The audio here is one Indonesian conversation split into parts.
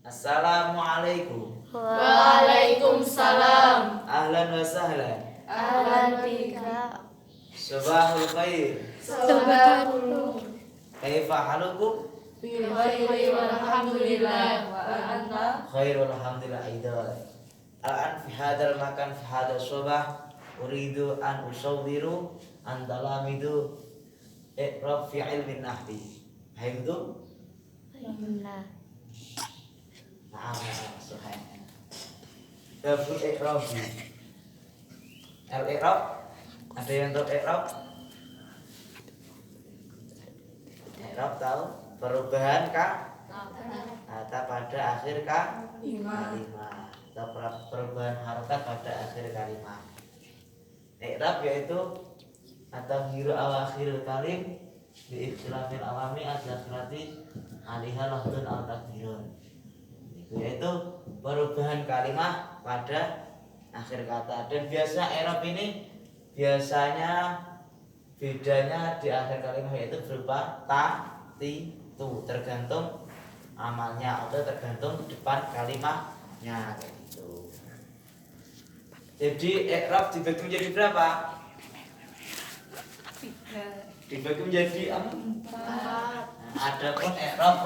Assalamualaikum. Waalaikumsalam. Ahlan wa sahlan. Ahlan bika. Sabahul khair. Sabahul nur. Kaifa halukum? Bi khairi walhamdulillah. Wa anta? Khair walhamdulillah aidan. Al-an fi hadzal makan fi hadzal sabah uridu an usawwiru an talamidu iqra fi ilmin nahwi. Fahimtum? Nah, Naam, sahih. Babul iqrab. Al-iqrab. Ada yang tahu iqrab? Iqrab tahu? Perubahan kata pada akhir kalimat atau perubahan harakat pada akhir kalimat. Iqrab yaitu atau hiru awakhirul kalim bi ikhtilafil awami adakhirati alihah lahdun al takdirun, yaitu perubahan kalimat pada akhir kata. Dan biasa i'rab ini biasanya bedanya di akhir kalimat yaitu berupa ta, ti, tu, tergantung amalnya atau tergantung depan kalimatnya gitu. Jadi i'rab dibagi menjadi berapa? Dibagi menjadi 4. Adapun i'rab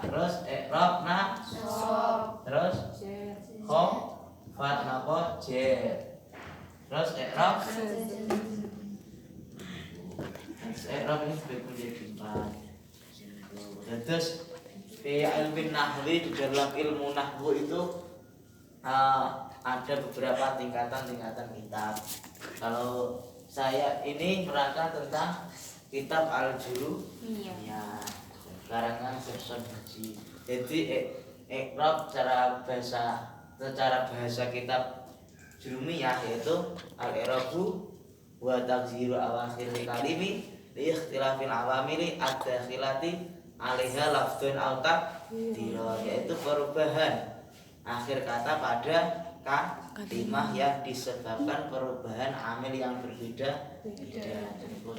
terus i'rab terus khafat napa jer, terus i'rab ini dibagi menjadi 4. Terus fi ilmin nahwi, di dalam ilmu nahwu itu ada beberapa tingkatan kitab. Kalau saya ini merangkai tentang kitab Al-Jurumiyah karangan Serson Haji. Jadi i'rab secara bahasa kitab Jurumiyah yaitu al-i'rabu wa taqdiru awakhir kalimi li ikhtilafil awamili ad-dakhilati 'alaiha lafdun aw taqdirun, yaitu perubahan akhir kata pada kalimah yang disebabkan perubahan amil yang berbeda.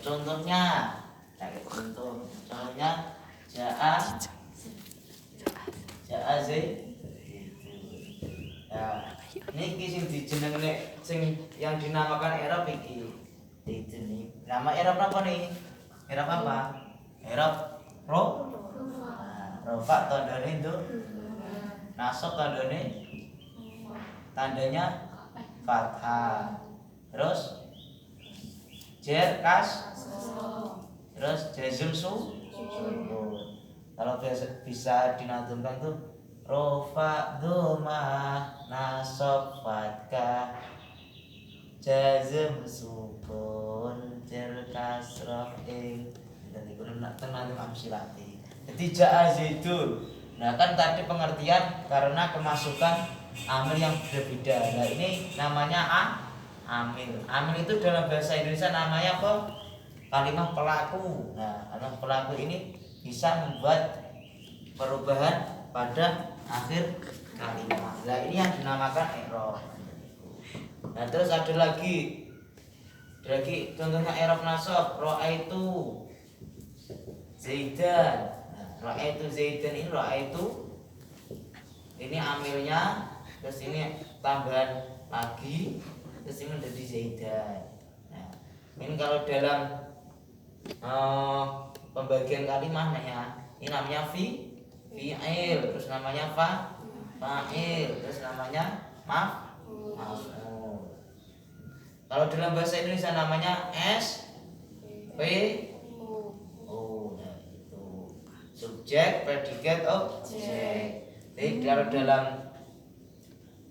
Contohnya, contohnya ja'a zaid. Ya, niki sing dijenengne sing yang dinamakan i'rab iki. Nama i'rab apa nih? I'rab apa? I'rab rofa tandane itu. Nasab tandanya fathah. Terus jer terus jazm kalau bisa dinadumkan tuh rofa dhamma nasab fathah jazm sukun jer kasrah dan itu tenang amsilati. Jadi ja'a zaidun. Nah kan tadi pengertian karena kemasukan amil yang berbeda. Nah ini namanya amil. Amil itu dalam bahasa Indonesia namanya apa? Kalimat pelaku. Nah, kalimat pelaku ini bisa membuat perubahan pada akhir kalimat. Nah, ini yang dinamakan i'rab. Nah, terus ada lagi contohnya i'rab nasab, ra'aitu Zaidan. Nah, ra'aitu Zaidan ini amilnya, terus ini tambahan lagi, terus ini menjadi Zaidan. Nah, ini kalau dalam pembagian kalimat ini namanya fi'il, terus namanya fa'il, terus namanya maf'ul. Kalau dalam bahasa Indonesia namanya SPO. Nah, itu subjek, predikat, objek. Jadi kalau dalam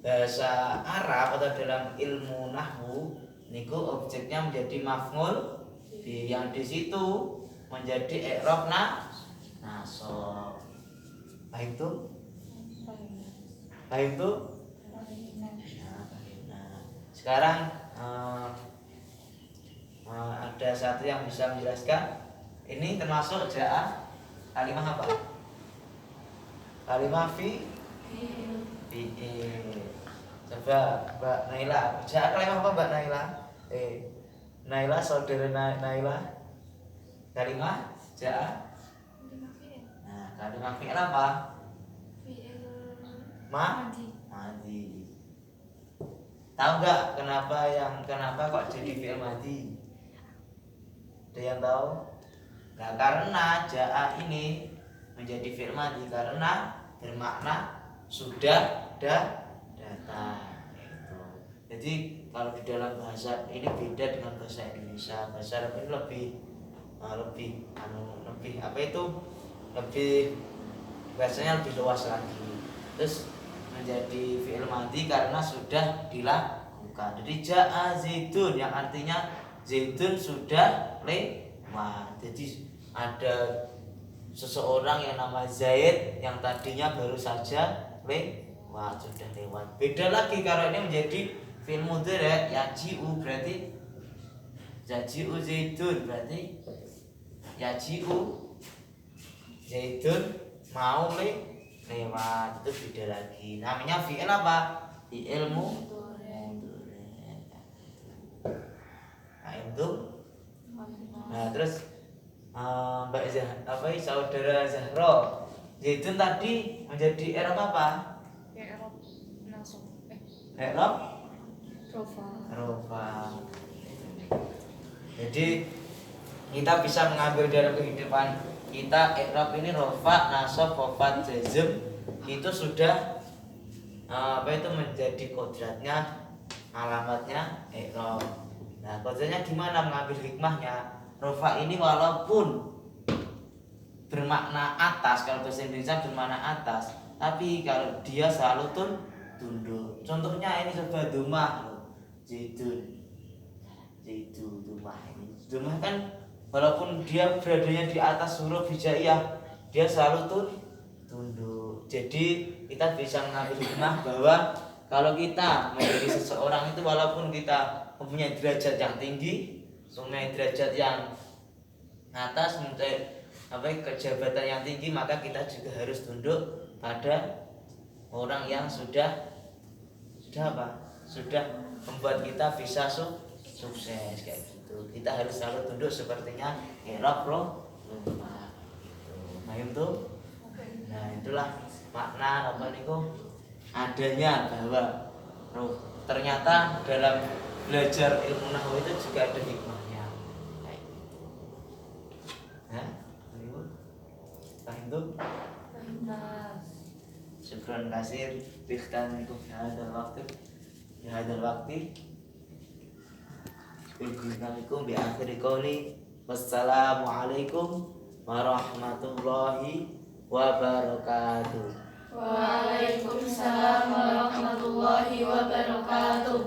bahasa Arab atau dalam ilmu nahwu niku objeknya menjadi maf'ul yang di situ menjadi i'rab nasab. Paham itu? Nah, sekarang ada satu yang bisa menjelaskan. Ini termasuk ja'a kalimat apa? Kalimat fi'il. Coba Mbak Naila, ja'a kalimat apa Mbak Naila? Naila, saudara Naila, kalimat ja'a. Nah, Kalimat fi'il apa? Madi. Madi. Tahu nggak kenapa kok jadi fi'il madi? Ada yang tahu? Nah, karena jaa ini menjadi fi'il madi karena bermakna sudah datang. Gitu. Jadi kalau di dalam bahasa ini beda dengan bahasa Indonesia. Bahasa Arab ini lebih apa itu? Lebih bahasanya lebih luas lagi. Terus menjadi fi'il madi karena sudah dilakukan. Jadi jaa zaidun yang artinya zaidun sudah lewat. Jadi ada seseorang yang nama Zaid yang tadinya baru saja lewat, sudah lewat. Beda lagi kalau ini menjadi fi'il mudhari' yaji'u berarti yaji'u zaidun berarti yaji'u zaidun mau lewat, itu beda lagi. Namanya fi'il apa? Fi'il mudhari'. Nah, itu. Nah, terus Mbak saudara Zahra, zaidun tadi menjadi i'rab apa? I'rab nasab. I'rab Rofa. rofa. Jadi kita bisa mengambil dari kehidupan kita i'rab ini rofa, nasab, khafad, jazm itu sudah menjadi kodratnya, alamatnya i'rab. Nah, kodratnya gimana mengambil hikmahnya? Rofa ini walaupun bermakna atas, kalau bahasa Indonesia bermakna atas, tapi kalau dia selalu tunduk. Contohnya ini coba dumah loh, zaidun, dumah ini. Dumah kan walaupun dia beradanya di atas huruf hijaiyah, dia selalu tunduk. Jadi kita bisa mengambil hikmah bahwa kalau kita menjadi seseorang itu walaupun kita mempunyai derajat yang tinggi, mempunyai derajat yang atas, mempunyai kejabatan yang tinggi, maka kita juga harus tunduk pada orang yang sudah membuat kita bisa sukses kayak gitu. Kita harus selalu tunduk sepertinya i'rab rofa. Paham tuh? Nah, itulah makna apa niku adanya bahwa ternyata dalam belajar ilmu nahwu itu juga ada hikmahnya. Paham tuh? Syukran kasir bihtanikum fi hadzal waqti. Biqulnakum bi akhiri qawli wassalamu alaikum warahmatullahi wabarakatuh. Waalaikumsalam warahmatullahi wabarakatuh.